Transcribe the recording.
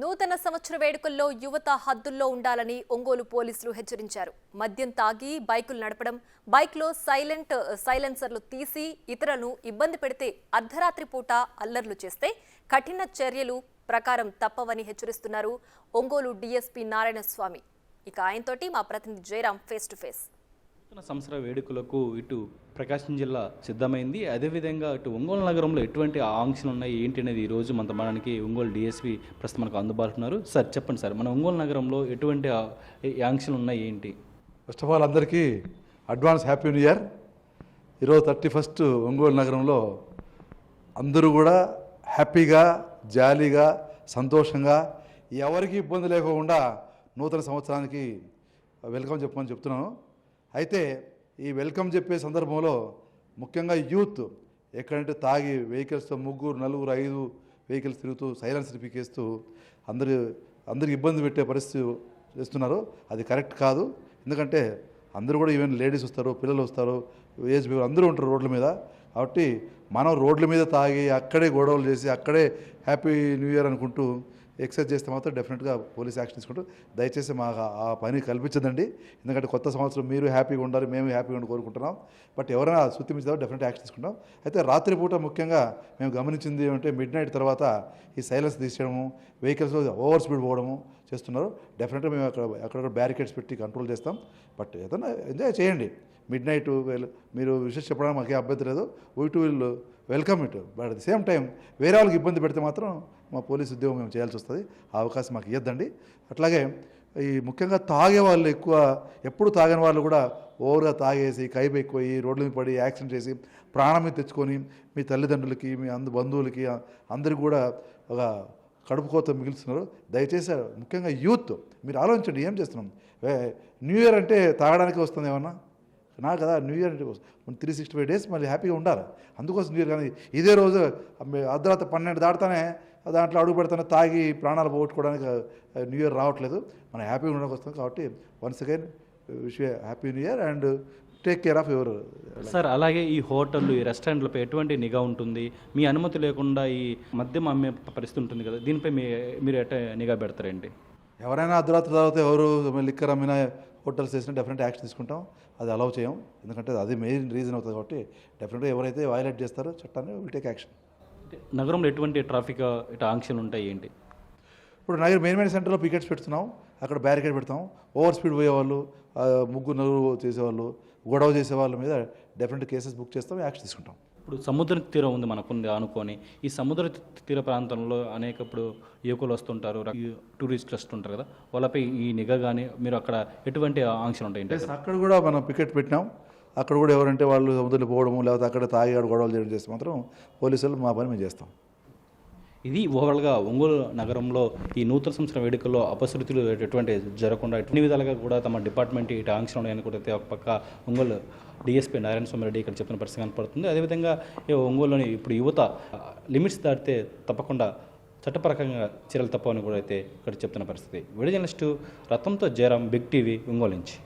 నూతన సంవత్సర వేడుకల్లో యువత హద్దుల్లో ఉండాలని ఒంగోలు పోలీసులు హెచ్చరించారు. మద్యం తాగి బైకులు నడపడం, బైక్లో సైలెన్సర్లు తీసి ఇతరులను ఇబ్బంది పెడితే అర్ధరాత్రి పూట అల్లర్లు చేస్తే కఠిన చర్యలు ప్రకారం తప్పవని హెచ్చరిస్తున్నారు ఒంగోలు డీఎస్పీ నారాయణస్వామి. ఇక ఆయనతోటి మా ప్రతినిధి జయరాం ఫేస్ టు ఫేస్. నూతన సంవత్సర వేడుకలకు ఇటు ప్రకాశం జిల్లా సిద్ధమైంది. అదేవిధంగా ఇటు ఒంగోలు నగరంలో ఎటువంటి ఆంక్షలు ఉన్నాయి ఏంటి అనేది ఈరోజు మనకి ఒంగోలు డిఎస్పీ ప్రస్తుతం మనకు అందుబాటులో ఉన్నారు. సార్ చెప్పండి సార్, మన ఒంగోలు నగరంలో ఎటువంటి ఆంక్షలు ఉన్నాయి ఏంటి? ఫస్ట్ ఆఫ్ ఆల్ అందరికీ అడ్వాన్స్ హ్యాపీ న్యూ ఇయర్. ఈరోజు 31 ఒంగోలు నగరంలో అందరూ కూడా హ్యాపీగా, జాలీగా, సంతోషంగా, ఎవరికి ఇబ్బంది లేకుండా నూతన సంవత్సరానికి వెల్కమ్ చెప్పమని చెప్తున్నాను. అయితే ఈ వెల్కమ్ చెప్పే సందర్భంలో ముఖ్యంగా యూత్ ఎక్కడంటే తాగి వెహికల్స్తో 3, 4, 5 వెహికల్స్ తిరుగుతూ సైలెన్సర్ పీకేస్తూ అందరికి ఇబ్బంది పెట్టే పరిస్థితి చేస్తున్నారు. అది కరెక్ట్ కాదు. ఎందుకంటే అందరూ కూడా ఈవెన్ లేడీస్ వస్తారు, పిల్లలు వస్తారు, ఏజ్ పీపుల్ అందరూ ఉంటారు రోడ్ల మీద. కాబట్టి మనం రోడ్ల మీద తాగి అక్కడే గొడవలు చేసి అక్కడే హ్యాపీ న్యూ ఇయర్ అనుకుంటూ ఎక్సైజ్ చేస్తే మాత్రం డెఫినెట్గా పోలీస్ యాక్షన్ తీసుకుంటూ దయచేసి మాకు ఆ పని కల్పించదండి. ఎందుకంటే కొత్త సంవత్సరం మీరు హ్యాపీగా ఉండాలి, మేము హ్యాపీగా ఉండి కోరుకుంటున్నాం. బట్ ఎవరైనా సుత్తిమించారో డెఫినెట్ యాక్షన్ తీసుకుంటాం. అయితే రాత్రిపూట ముఖ్యంగా మేము గమనించింది ఏమంటే మిడ్ నైట్ తర్వాత ఈ సైలెన్స్ తీసేయడము, వెహికల్స్ ఓవర్ స్పీడ్ పోవడము చేస్తున్నారు. డెఫినెట్గా మేము అక్కడ బ్యారికేడ్స్ పెట్టి కంట్రోల్ చేస్తాం. బట్ ఏదైనా ఎంజాయ్ చేయండి. మిడ్ నైట్ మీరు విషయం చెప్పడానికి మాకే అభ్యంతరం లేదు. We to will welcome it. But at the same time వేరే వాళ్ళకి ఇబ్బంది పెడితే మాత్రం మా పోలీసు ఉద్యోగం మేము చేయాల్సి వస్తుంది. ఆ అవకాశం మాకు ఇవ్వద్దండి. అట్లాగే ఈ ముఖ్యంగా తాగే వాళ్ళు ఎప్పుడు తాగిన వాళ్ళు కూడా ఓవర్గా తాగేసి కైపు ఎక్కువయ్యి రోడ్ల మీద పడి యాక్సిడెంట్ చేసి ప్రాణం మీద తెచ్చుకొని మీ తల్లిదండ్రులకి, మీ బంధువులకి అందరికీ కూడా ఒక కడుపు కోత మిగులుతున్నారు. దయచేసి ముఖ్యంగా యూత్ మీరు ఆలోచించండి, ఏం చేస్తున్నాం? న్యూ ఇయర్ అంటే తాగడానికి వస్తుంది ఏమన్నా నాకు కదా. న్యూ ఇయర్ అంటే 365 days మళ్ళీ హ్యాపీగా ఉండాలి. అందుకోసం న్యూ ఇయర్. కానీ ఇదే రోజు అర్ధరాత్రి 12 దాటుతానే దాంట్లో అడుగు పెడతానే తాగి ప్రాణాలు పోగొట్టుకోవడానికి న్యూ ఇయర్ రావట్లేదు. మనం హ్యాపీగా ఉండడానికి వస్తుంది. కాబట్టి once again wish happy new year and take care of your. Sir అలాగే ఈ హోటళ్ళు, ఈ రెస్టారెంట్లపై ఎటువంటి నిఘా ఉంటుంది? మీ అనుమతి లేకుండా ఈ మద్యం అమ్మే పరిస్థితి ఉంటుంది కదా, దీనిపై మీరు ఎట్లా నిఘా పెడతారండి? ఎవరైనా అర్ధరాత్రి తర్వాత ఎవరు లిక్కర్ అమ్మినా హోటల్స్ చేసినా డెఫినెట్ యాక్షన్ తీసుకుంటాం. అది అలౌ చేయం. ఎందుకంటే అది మెయిన్ రీజన్ అవుతుంది. కాబట్టి డెఫినెట్గా ఎవరైతే వైలేట్ చేస్తారో చట్టాన్ని విల్ టేక్ యాక్షన్. నగరంలో ఎటువంటి ట్రాఫిక్ ఇట్లా ఆంక్షలు ఉంటాయి ఏంటి? ఇప్పుడు నగర మెయిన్ సెంటర్లో పికెట్స్ పెడుతున్నాం. అక్కడ బ్యారికేడ్ పెడతాం. ఓవర్ స్పీడ్ పోయేవాళ్ళు, 3, 4 చేసేవాళ్ళు, గొడవ చేసే వాళ్ళ మీద డెఫినెట్ కేసెస్ బుక్ చేస్తాం, యాక్షన్ తీసుకుంటాం. ఇప్పుడు సముద్ర తీరం ఉంది మనకుంది అనుకొని, ఈ సముద్ర తీర ప్రాంతంలో అనేక ఇప్పుడు యువకులు వస్తుంటారు, టూరిస్టులు వస్తుంటారు కదా, వాళ్ళపై ఈ నిఘా కానీ మీరు అక్కడ ఎటువంటి ఆంక్షలు ఉంటాయి? అక్కడ కూడా మనం పికెట్ పెట్టినాం. అక్కడ కూడా ఎవరంటే వాళ్ళు సముద్రంలో పోవడము లేకపోతే అక్కడ తాగిగాడు గొడవలు చేయడం చేస్తే మాత్రం పోలీసులు మా పని మేము చేస్తాం. ఇది ఓవరాల్గా ఒంగోలు నగరంలో ఈ నూతన సంవత్సరం వేడుకల్లో అపశృతులు ఎటువంటి జరగకుండా అన్ని విధాలుగా కూడా తమ డిపార్ట్మెంట్ ఇటు ఆంక్షలు ఉన్నాయని కూడా ఒక పక్క ఒంగోలు డిఎస్పీ నారాయణస్వామి రెడ్డి ఇక్కడ చెప్పిన పరిస్థితి కనపడుతుంది. అదేవిధంగా ఒంగోలులోని ఇప్పుడు యువత లిమిట్స్ దాటితే తప్పకుండా చట్టపరంగా చర్యలు తప్పవని కూడా అయితే ఇక్కడ చెప్తున్న పరిస్థితి. వీడియో జర్నలిస్టు రతంతో జయరాం, బిగ్ టీవీ, ఒంగోలు నుంచి.